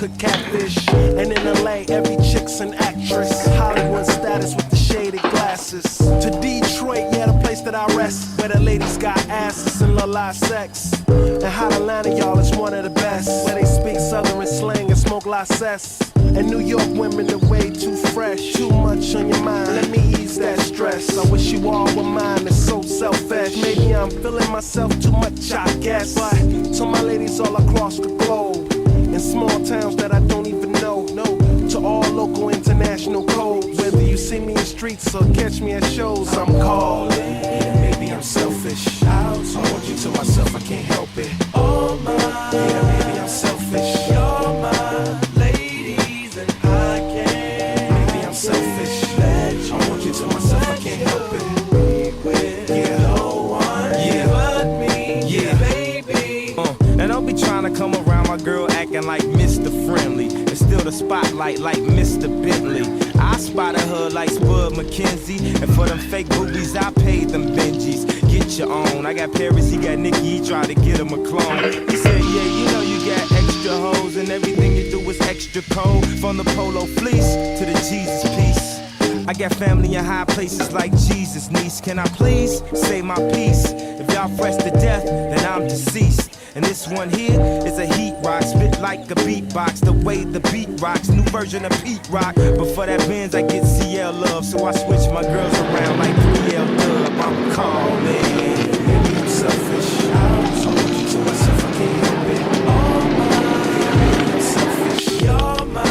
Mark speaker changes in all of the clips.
Speaker 1: could catfish. And in LA, every chick's an actress. Hollywood status with the shaded glasses. To Detroit, yeah, the place that I rest, where the ladies got asses and la sex. And hot Atlanta, y'all, is one of the best, where they speak southern slang and smoke la cess. And New York women are way too fresh. Too much on your mind, let me ease that stress. I wish you all were mine, it's so selfish. Maybe I'm feeling myself too much, I guess. But to my ladies all across the globe, in small towns that I don't even know, to all local international codes. Whether you see me in streets or catch me at shows, I'm calling. Maybe I'm selfish, I want you to myself, I can't help it. Oh my, yeah, maybe I'm selfish. You're my ladies and I can't. Maybe I'm selfish, I want you to myself, I can't help it. Yeah, no one, yeah, but me, yeah, baby.
Speaker 2: And don't be trying to come around my girl acting like Mr. Friendly and still the spotlight like Mr. Bentley. I spotted her like Spud McKenzie, and for them fake boobies I paid them Benjis. Get your own. I got Paris, he got Nicki, he tried to get him a clone. He said, yeah, you know you got extra hoes and everything you do is extra cold. From the polo fleece to the Jesus piece. I got family in high places like Jesus, niece. Can I please say my piece? If y'all fresh to death, then I'm deceased. And this one here is a heat rock, spit like a beatbox, the way the beat rocks, new version of Pete Rock. But for that Benz I get CL love, so I switch my girls around like 3L Dub. I'm calling. Maybe I'm selfish, I want you to myself, I can't help it. Oh my, maybe I'm selfish. You're my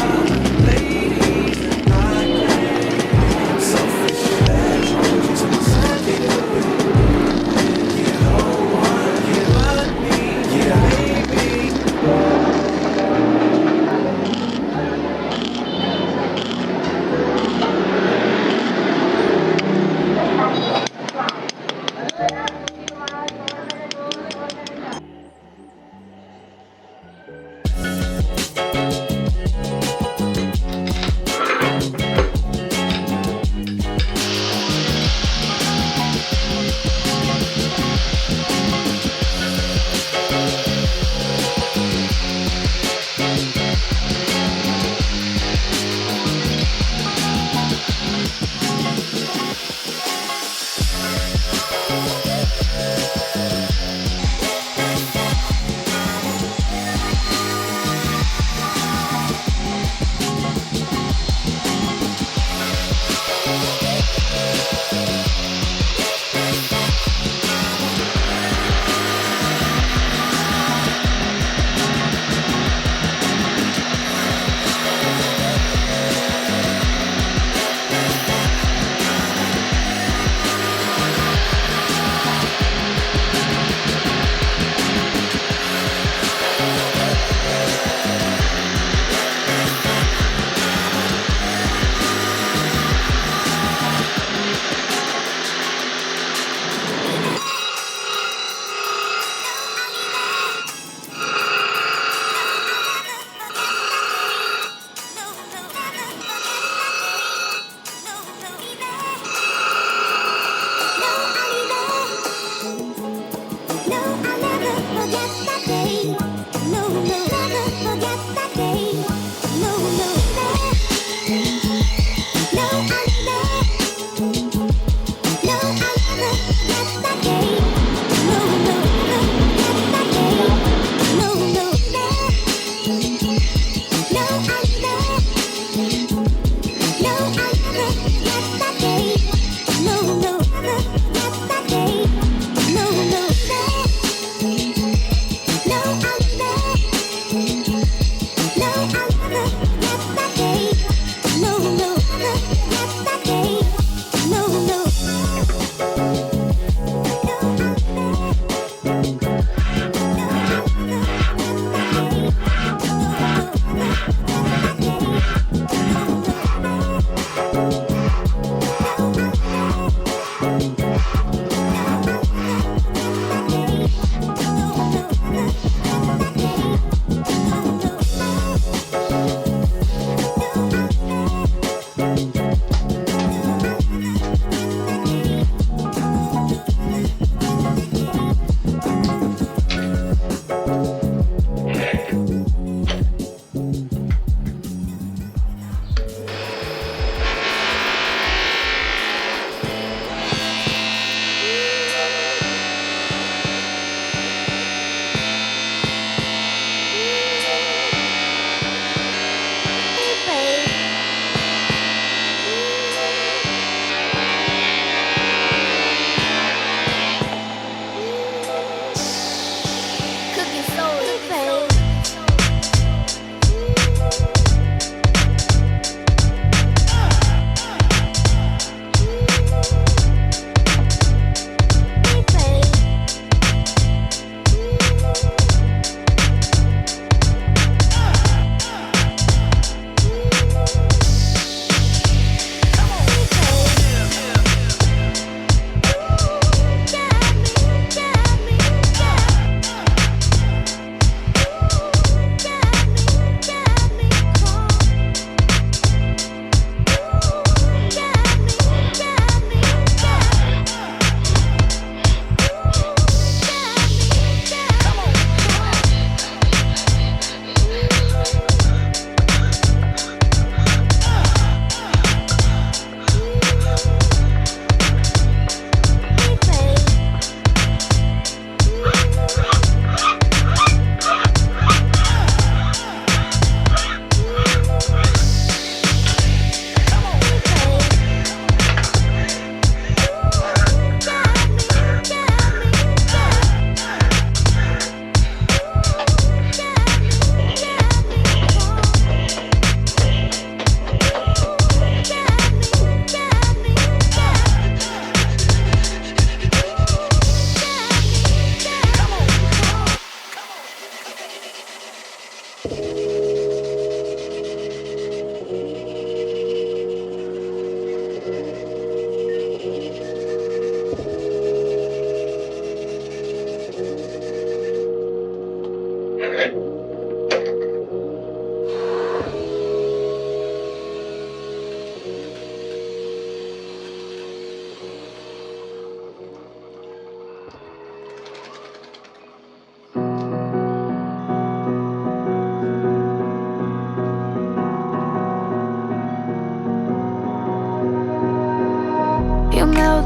Speaker 2: ladies and I can't. Maybe I'm selfish, I want you to myself, I can't help it. Yeah, no one, yeah, but me. Yeah, baby.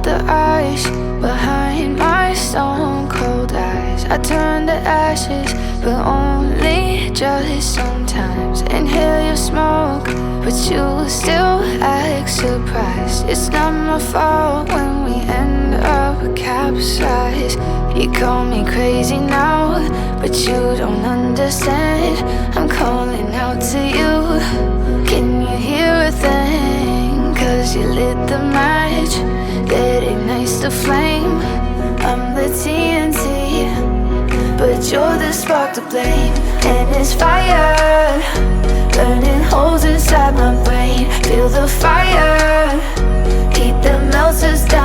Speaker 3: the ice behind my stone cold eyes. I turn to ashes, but only just sometimes. Inhale your smoke, but you still act surprised. It's not my fault when we end up capsized. You call me crazy now, but you don't understand. I'm calling out to you. Can you hear a thing? 'Cause you lit the match that ignites the flame. I'm the TNT, but you're the spark to blame. And it's fire, burning holes inside my brain. Feel the fire, heat that melts us down.